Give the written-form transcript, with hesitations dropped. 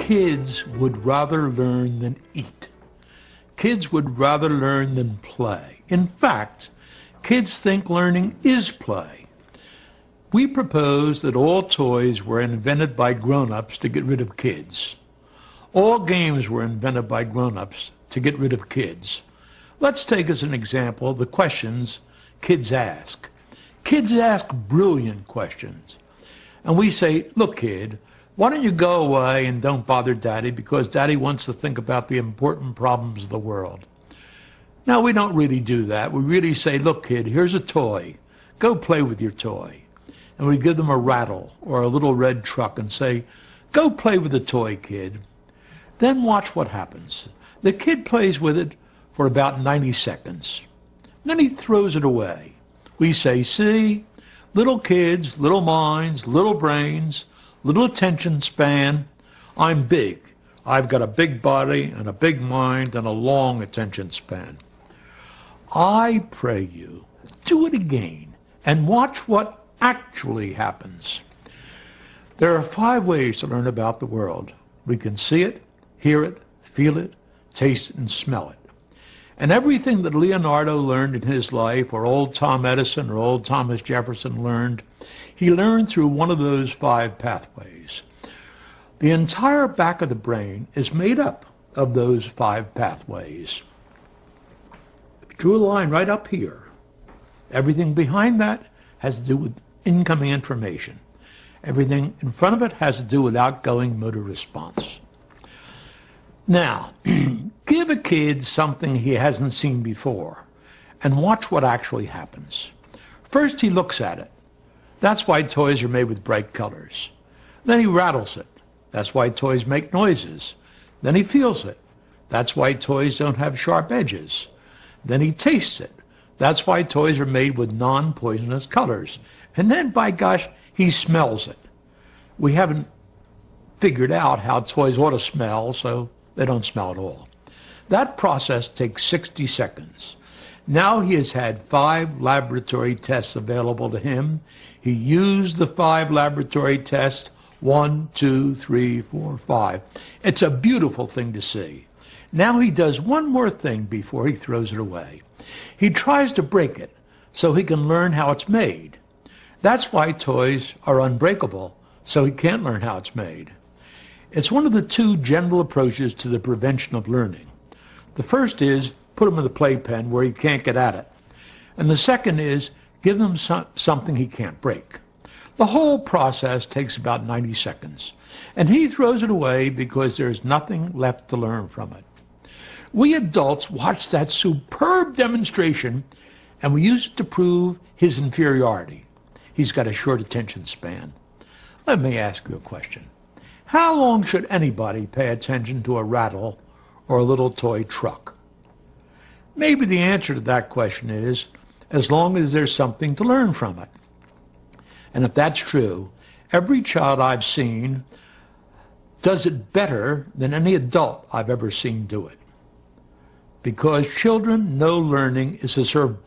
Kids would rather learn than eat. Kids would rather learn than play. In fact, kids think learning is play. We propose that all toys were invented by grown-ups to get rid of kids. All games were invented by grown-ups to get rid of kids. Let's take as an example the questions kids ask. Kids ask brilliant questions. And we say, look, kid, why don't you go away and don't bother Daddy because Daddy wants to think about the important problems of the world. Now, we don't really do that. We really say, look, kid, here's a toy. Go play with your toy. And we give them a rattle or a little red truck and say, go play with the toy, kid. Then watch what happens. The kid plays with it for about 90 seconds. Then he throws it away. We say, see, little kids, little minds, little brains, little attention span. I'm big. I've got a big body and a big mind and a long attention span. I pray you, do it again and watch what actually happens. There are 5 ways to learn about the world. We can see it, hear it, feel it, taste it, and smell it. And everything that Leonardo learned in his life, or old Tom Edison or old Thomas Jefferson learned, he learned through one of those 5 pathways. The entire back of the brain is made up of those 5 pathways. If you drew a line right up here, everything behind that has to do with incoming information. Everything in front of it has to do with outgoing motor response. Now, give a kid something he hasn't seen before and watch what actually happens. First, he looks at it. That's why toys are made with bright colors. Then he rattles it. That's why toys make noises. Then he feels it. That's why toys don't have sharp edges. Then he tastes it. That's why toys are made with non-poisonous colors. And then, by gosh, he smells it. We haven't figured out how toys ought to smell, so they don't smell at all. That process takes 60 seconds. Now he has had 5 laboratory tests available to him. He used the 5 laboratory tests, 1, 2, 3, 4, 5. It's a beautiful thing to see. Now he does one more thing before he throws it away. He tries to break it so he can learn how it's made. That's why toys are unbreakable, so he can't learn how it's made. It's one of the 2 general approaches to the prevention of learning. The first is put him in the playpen where he can't get at it. And the second is give him something he can't break. The whole process takes about 90 seconds. And he throws it away because there's nothing left to learn from it. We adults watch that superb demonstration and we use it to prove his inferiority. He's got a short attention span. Let me ask you a question. How long should anybody pay attention to a rattle or a little toy truck? Maybe the answer to that question is as long as there's something to learn from it. And if that's true, every child I've seen does it better than any adult I've ever seen do it. Because children know learning is a sort of